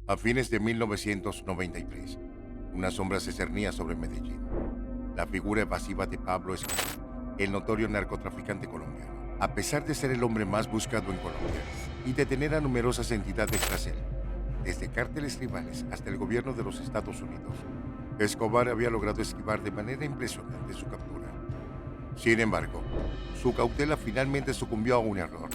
A fines de 1993, una sombra se cernía sobre Medellín. La figura evasiva de Pablo Escobar, el notorio narcotraficante colombiano. A pesar de ser el hombre más buscado en Colombia y de tener a numerosas entidades tras él, desde cárteles rivales hasta el gobierno de los Estados Unidos, Escobar había logrado esquivar de manera impresionante su captura. Sin embargo, su cautela finalmente sucumbió a un error,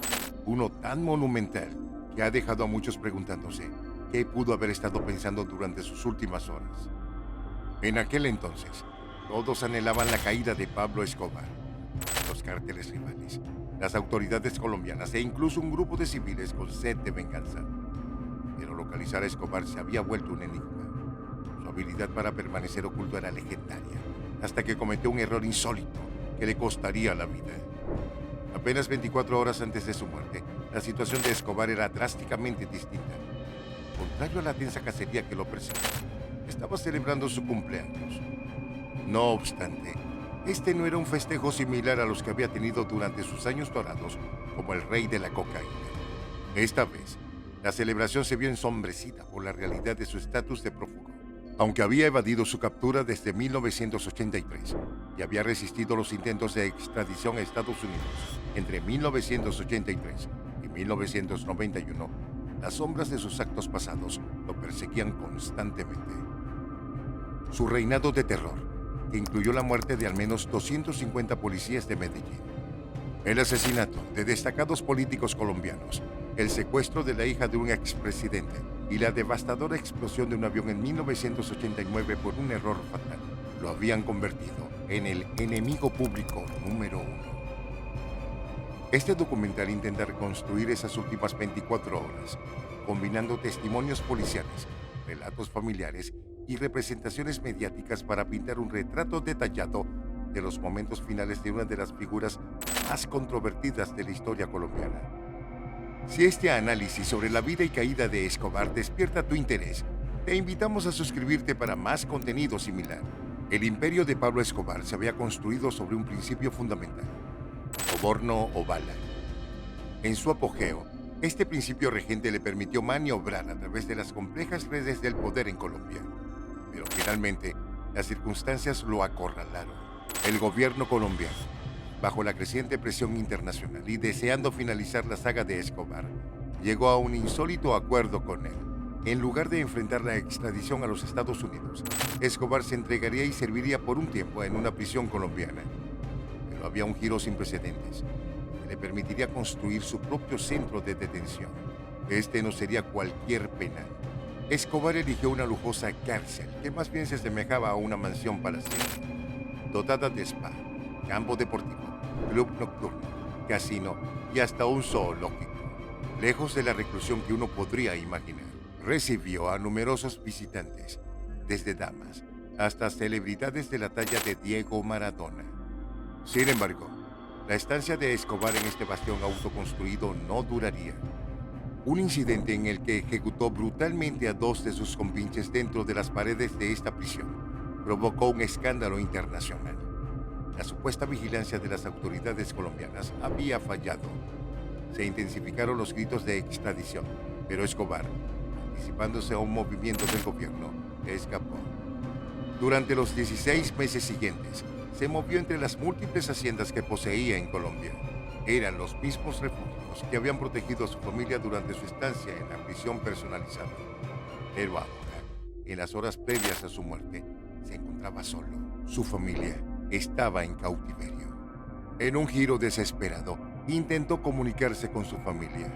uno tan monumental que ha dejado a muchos preguntándose qué pudo haber estado pensando durante sus últimas horas. En aquel entonces, todos anhelaban la caída de Pablo Escobar. Los cárteles rivales, las autoridades colombianas e incluso un grupo de civiles con sed de venganza. Pero localizar a Escobar se había vuelto un enigma. Su habilidad para permanecer oculto era legendaria, hasta que cometió un error insólito que le costaría la vida. Apenas 24 horas antes de su muerte, la situación de Escobar era drásticamente distinta. Contrario a la tensa cacería que lo perseguía, estaba celebrando su cumpleaños. No obstante, este no era un festejo similar a los que había tenido durante sus años dorados como el rey de la cocaína. Esta vez, la celebración se vio ensombrecida por la realidad de su estatus de prófugo. Aunque había evadido su captura desde 1983 y había resistido los intentos de extradición a Estados Unidos entre 1983 y 1991, las sombras de sus actos pasados lo perseguían constantemente. Su reinado de terror, que incluyó la muerte de al menos 250 policías de Medellín, el asesinato de destacados políticos colombianos, el secuestro de la hija de un expresidente y la devastadora explosión de un avión en 1989 por un error fatal, lo habían convertido en el enemigo público número uno. Este documental intenta reconstruir esas últimas 24 horas, combinando testimonios policiales, relatos familiares y representaciones mediáticas para pintar un retrato detallado de los momentos finales de una de las figuras más controvertidas de la historia colombiana. Si este análisis sobre la vida y caída de Escobar despierta tu interés, te invitamos a suscribirte para más contenido similar. El imperio de Pablo Escobar se había construido sobre un principio fundamental: soborno o bala. En su apogeo, este principio regente le permitió maniobrar a través de las complejas redes del poder en Colombia. Pero finalmente, las circunstancias lo acorralaron. El gobierno colombiano, bajo la creciente presión internacional y deseando finalizar la saga de Escobar, llegó a un insólito acuerdo con él. En lugar de enfrentar la extradición a los Estados Unidos, Escobar se entregaría y serviría por un tiempo en una prisión colombiana. Pero había un giro sin precedentes, que le permitiría construir su propio centro de detención. Este no sería cualquier penal. Escobar eligió una lujosa cárcel que más bien se asemejaba a una mansión palaciega, dotada de spa, campo deportivo, club nocturno, casino y hasta un zoológico, lejos de la reclusión que uno podría imaginar. Recibió a numerosos visitantes, desde damas hasta celebridades de la talla de Diego Maradona. Sin embargo, la estancia de Escobar en este bastión autoconstruido no duraría. Un incidente en el que ejecutó brutalmente a dos de sus compinches dentro de las paredes de esta prisión provocó un escándalo internacional. La supuesta vigilancia de las autoridades colombianas había fallado. Se intensificaron los gritos de extradición, pero Escobar, anticipándose a un movimiento del gobierno, escapó. Durante los 16 meses siguientes, se movió entre las múltiples haciendas que poseía en Colombia. Eran los mismos refugios que habían protegido a su familia durante su estancia en la prisión personalizada. Pero ahora, en las horas previas a su muerte, se encontraba solo. Su familia estaba en cautiverio. En un giro desesperado, intentó comunicarse con su familia.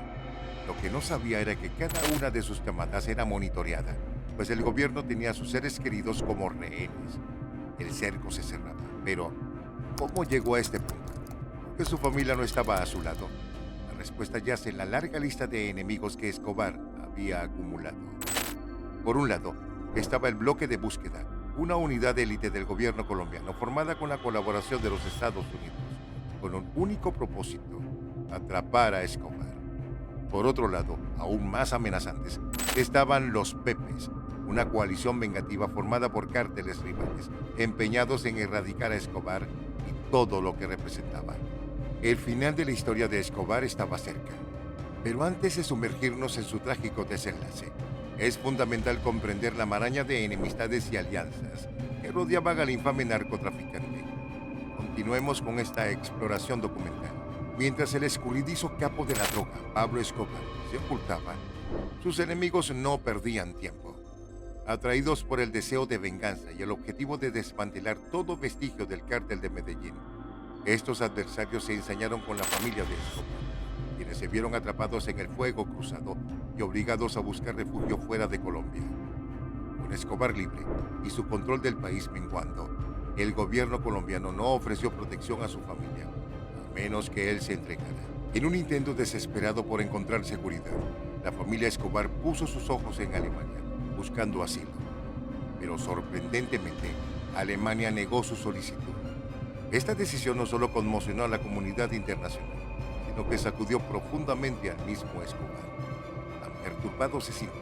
Lo que no sabía era que cada una de sus llamadas era monitoreada, pues el gobierno tenía a sus seres queridos como rehenes. El cerco se cerraba, pero ¿cómo llegó a este punto? ¿Que su familia no estaba a su lado? La respuesta yace en la larga lista de enemigos que Escobar había acumulado. Por un lado, estaba el bloque de búsqueda, una unidad de élite del gobierno colombiano formada con la colaboración de los Estados Unidos, con un único propósito: atrapar a Escobar. Por otro lado, aún más amenazantes, estaban los Pepes, una coalición vengativa formada por cárteles rivales, empeñados en erradicar a Escobar y todo lo que representaba. El final de la historia de Escobar estaba cerca. Pero antes de sumergirnos en su trágico desenlace, es fundamental comprender la maraña de enemistades y alianzas que rodeaban al infame narcotraficante. Continuemos con esta exploración documental. Mientras el escurridizo capo de la droga, Pablo Escobar, se ocultaba, sus enemigos no perdían tiempo. Atraídos por el deseo de venganza y el objetivo de desmantelar todo vestigio del cártel de Medellín, estos adversarios se ensañaron con la familia de Escobar, quienes se vieron atrapados en el fuego cruzado y obligados a buscar refugio fuera de Colombia. Con Escobar libre y su control del país menguando, el gobierno colombiano no ofreció protección a su familia, a menos que él se entregara. En un intento desesperado por encontrar seguridad, la familia Escobar puso sus ojos en Alemania, buscando asilo. Pero sorprendentemente, Alemania negó su solicitud. Esta decisión no solo conmocionó a la comunidad internacional, sino que sacudió profundamente al mismo Escobar. Tan perturbado se sintió,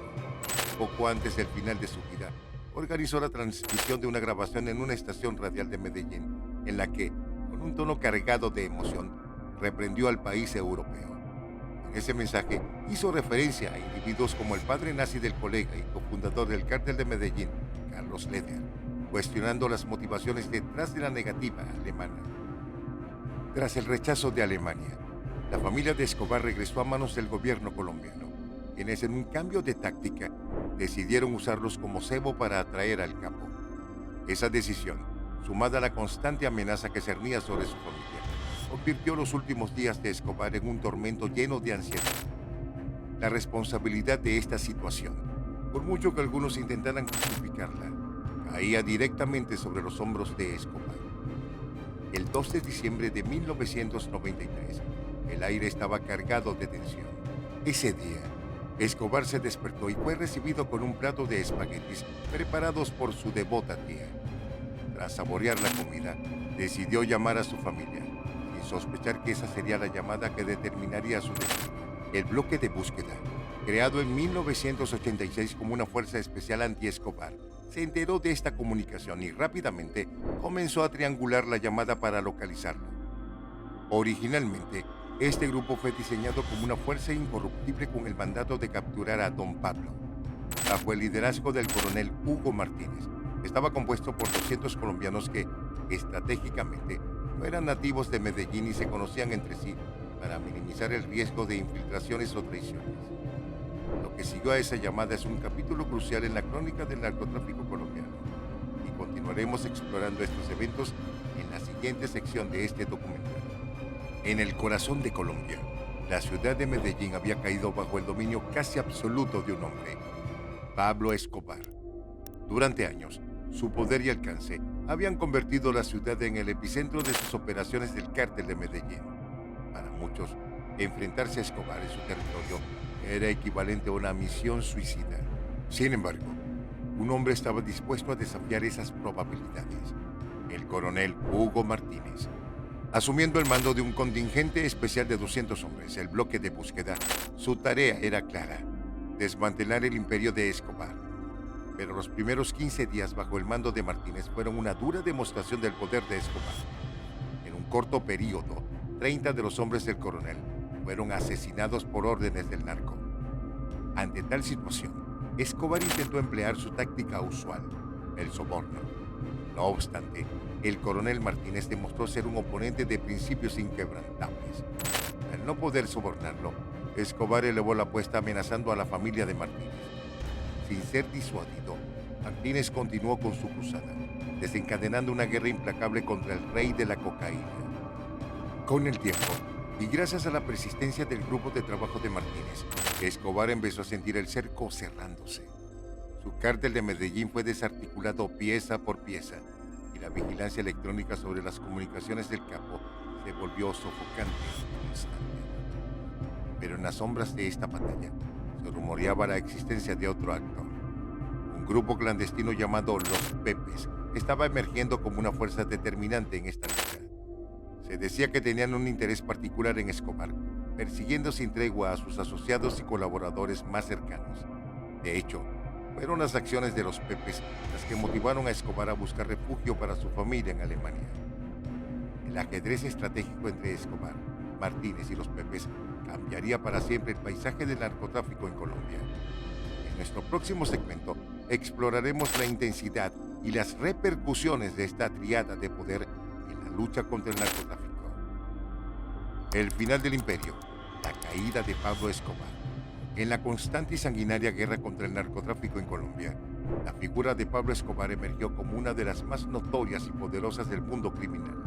poco antes del final de su vida, organizó la transmisión de una grabación en una estación radial de Medellín, en la que, con un tono cargado de emoción, reprendió al país europeo. En ese mensaje hizo referencia a individuos como el padre nazi del colega y cofundador del cártel de Medellín, Carlos Leder, cuestionando las motivaciones detrás de la negativa alemana. Tras el rechazo de Alemania, la familia de Escobar regresó a manos del gobierno colombiano, quienes en un cambio de táctica decidieron usarlos como cebo para atraer al capo. Esa decisión, sumada a la constante amenaza que cernía sobre su familia, convirtió los últimos días de Escobar en un tormento lleno de ansiedad. La responsabilidad de esta situación, por mucho que algunos intentaran justificarla, caía directamente sobre los hombros de Escobar. El 2 de diciembre de 1993, el aire estaba cargado de tensión. Ese día, Escobar se despertó y fue recibido con un plato de espaguetis preparados por su devota tía. Tras saborear la comida, decidió llamar a su familia, sin sospechar que esa sería la llamada que determinaría su destino. El bloque de búsqueda, creado en 1986 como una fuerza especial anti-Escobar, se enteró de esta comunicación y rápidamente comenzó a triangular la llamada para localizarlo. Originalmente, este grupo fue diseñado como una fuerza incorruptible con el mandato de capturar a Don Pablo. Bajo el liderazgo del coronel Hugo Martínez, estaba compuesto por 200 colombianos que, estratégicamente, no eran nativos de Medellín y se conocían entre sí para minimizar el riesgo de infiltraciones o traiciones. Lo que siguió a esa llamada es un capítulo crucial en la crónica del narcotráfico colombiano, y continuaremos explorando estos eventos en la siguiente sección de este documental. En el corazón de Colombia, la ciudad de Medellín había caído bajo el dominio casi absoluto de un hombre, Pablo Escobar. Durante años, su poder y alcance habían convertido la ciudad en el epicentro de sus operaciones del cártel de Medellín. Para muchos, enfrentarse a Escobar en su territorio era equivalente a una misión suicida. Sin embargo, un hombre estaba dispuesto a desafiar esas probabilidades: el coronel Hugo Martínez. Asumiendo el mando de un contingente especial de 200 hombres, el bloque de búsqueda, su tarea era clara: desmantelar el imperio de Escobar. Pero los primeros 15 días bajo el mando de Martínez fueron una dura demostración del poder de Escobar. En un corto periodo, 30 de los hombres del coronel fueron asesinados por órdenes del narco. Ante tal situación, Escobar intentó emplear su táctica usual: el soborno. No obstante, el coronel Martínez demostró ser un oponente de principios inquebrantables. Al no poder sobornarlo, Escobar elevó la apuesta amenazando a la familia de Martínez. Sin ser disuadido, Martínez continuó con su cruzada, desencadenando una guerra implacable contra el rey de la cocaína. Con el tiempo, y gracias a la persistencia del grupo de trabajo de Martínez, Escobar empezó a sentir el cerco cerrándose. Su cártel de Medellín fue desarticulado pieza por pieza, y la vigilancia electrónica sobre las comunicaciones del capo se volvió sofocante y constante. Pero en las sombras de esta batalla, se rumoreaba la existencia de otro actor. Un grupo clandestino llamado Los Pepes estaba emergiendo como una fuerza determinante en esta lucha. Se decía que tenían un interés particular en Escobar, persiguiendo sin tregua a sus asociados y colaboradores más cercanos. De hecho, fueron las acciones de los Pepes las que motivaron a Escobar a buscar refugio para su familia en Alemania. El ajedrez estratégico entre Escobar, Martínez y los Pepes cambiaría para siempre el paisaje del narcotráfico en Colombia. En nuestro próximo segmento exploraremos la intensidad y las repercusiones de esta triada de poder en la lucha contra el narcotráfico. El final del imperio, la caída de Pablo Escobar. En la constante y sanguinaria guerra contra el narcotráfico en Colombia, la figura de Pablo Escobar emergió como una de las más notorias y poderosas del mundo criminal.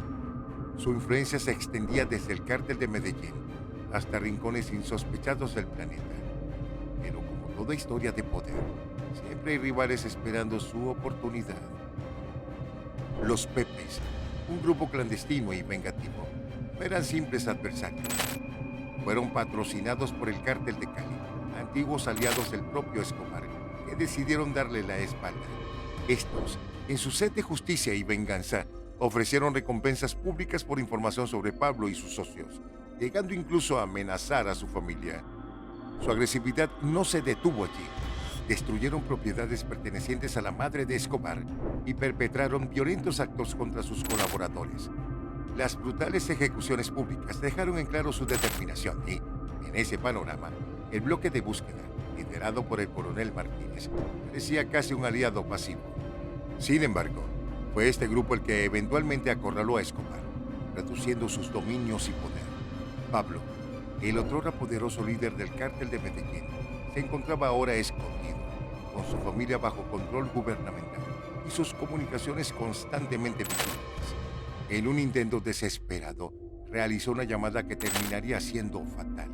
Su influencia se extendía desde el cártel de Medellín hasta rincones insospechados del planeta. Pero como toda historia de poder, siempre hay rivales esperando su oportunidad. Los Pepes, un grupo clandestino y vengativo, no eran simples adversarios. Fueron patrocinados por el cártel de Cali, antiguos aliados del propio Escobar, que decidieron darle la espalda. Estos, en su sed de justicia y venganza, ofrecieron recompensas públicas por información sobre Pablo y sus socios, llegando incluso a amenazar a su familia. Su agresividad no se detuvo allí. Destruyeron propiedades pertenecientes a la madre de Escobar y perpetraron violentos actos contra sus colaboradores. Las brutales ejecuciones públicas dejaron en claro su determinación y, en ese panorama, el bloque de búsqueda, liderado por el coronel Martínez, parecía casi un aliado pasivo. Sin embargo, fue este grupo el que eventualmente acorraló a Escobar, reduciendo sus dominios y poder. Pablo, el otrora poderoso líder del cártel de Medellín, se encontraba ahora escondido, con su familia bajo control gubernamental y sus comunicaciones constantemente vigiladas. En un intento desesperado, realizó una llamada que terminaría siendo fatal.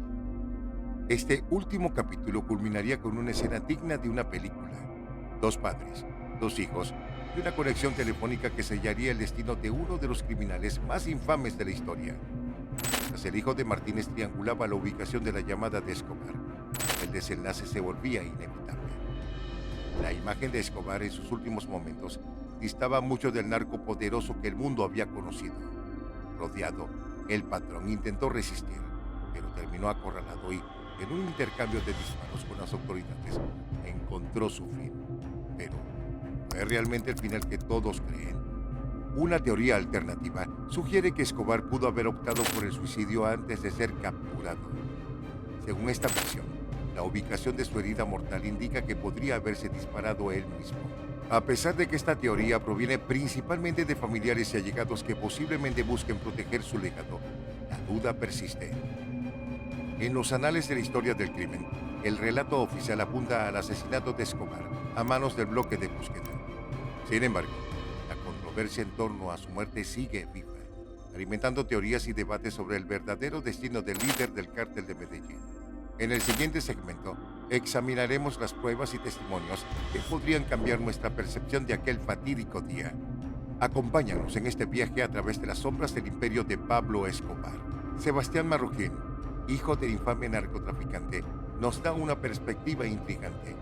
Este último capítulo culminaría con una escena digna de una película. Dos padres, dos hijos y una conexión telefónica que sellaría el destino de uno de los criminales más infames de la historia. Mientras el hijo de Martínez triangulaba la ubicación de la llamada de Escobar, el desenlace se volvía inevitable. La imagen de Escobar en sus últimos momentos distaba mucho del narco poderoso que el mundo había conocido. Rodeado, el patrón intentó resistir, pero terminó acorralado y, en un intercambio de disparos con las autoridades, encontró su fin. Pero, ¿fue realmente el final que todos creen? Una teoría alternativa sugiere que Escobar pudo haber optado por el suicidio antes de ser capturado. Según esta versión, la ubicación de su herida mortal indica que podría haberse disparado él mismo. A pesar de que esta teoría proviene principalmente de familiares y allegados que posiblemente busquen proteger su legado, la duda persiste. En los anales de la historia del crimen, el relato oficial apunta al asesinato de Escobar a manos del bloque de búsqueda. Sin embargo, la controversia en torno a su muerte sigue viva, alimentando teorías y debates sobre el verdadero destino del líder del cártel de Medellín. En el siguiente segmento, examinaremos las pruebas y testimonios que podrían cambiar nuestra percepción de aquel fatídico día. Acompáñanos en este viaje a través de las sombras del imperio de Pablo Escobar. Sebastián Marroquín, hijo del infame narcotraficante, nos da una perspectiva intrigante.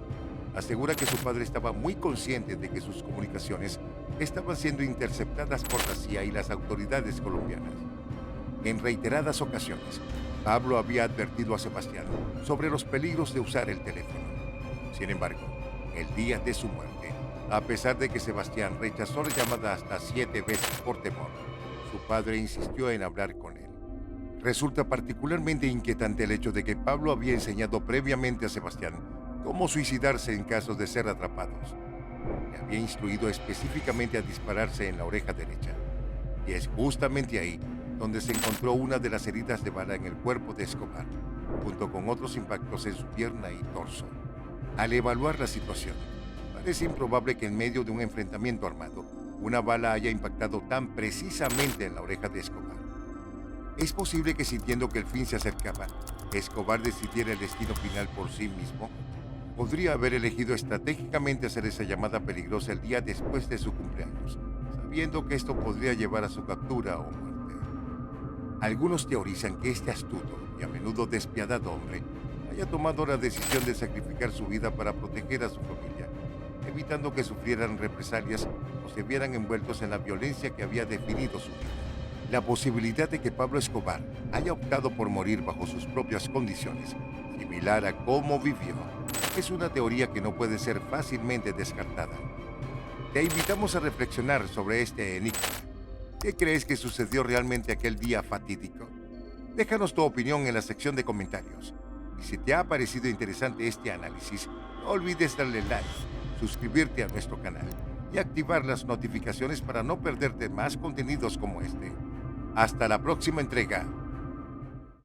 Asegura que su padre estaba muy consciente de que sus comunicaciones estaban siendo interceptadas por la CIA y las autoridades colombianas. En reiteradas ocasiones, Pablo había advertido a Sebastián sobre los peligros de usar el teléfono. Sin embargo, el día de su muerte, a pesar de que Sebastián rechazó la llamada hasta 7 veces por temor, su padre insistió en hablar con él. Resulta particularmente inquietante el hecho de que Pablo había enseñado previamente a Sebastián cómo suicidarse en caso de ser atrapados. Le había instruido específicamente a dispararse en la oreja derecha. Y es justamente ahí donde se encontró una de las heridas de bala en el cuerpo de Escobar, junto con otros impactos en su pierna y torso. Al evaluar la situación, parece improbable que en medio de un enfrentamiento armado, una bala haya impactado tan precisamente en la oreja de Escobar. Es posible que, sintiendo que el fin se acercaba, Escobar decidiera el destino final por sí mismo. Podría haber elegido estratégicamente hacer esa llamada peligrosa el día después de su cumpleaños, sabiendo que esto podría llevar a su captura o muerte. Algunos teorizan que este astuto y a menudo despiadado hombre haya tomado la decisión de sacrificar su vida para proteger a su familia, evitando que sufrieran represalias o se vieran envueltos en la violencia que había definido su vida. La posibilidad de que Pablo Escobar haya optado por morir bajo sus propias condiciones, similar a cómo vivió, es una teoría que no puede ser fácilmente descartada. Te invitamos a reflexionar sobre este enigma. ¿Qué crees que sucedió realmente aquel día fatídico? Déjanos tu opinión en la sección de comentarios. Y si te ha parecido interesante este análisis, no No olvides darle like, suscribirte a nuestro canal y activar las notificaciones para no perderte más contenidos como este. Hasta la próxima entrega.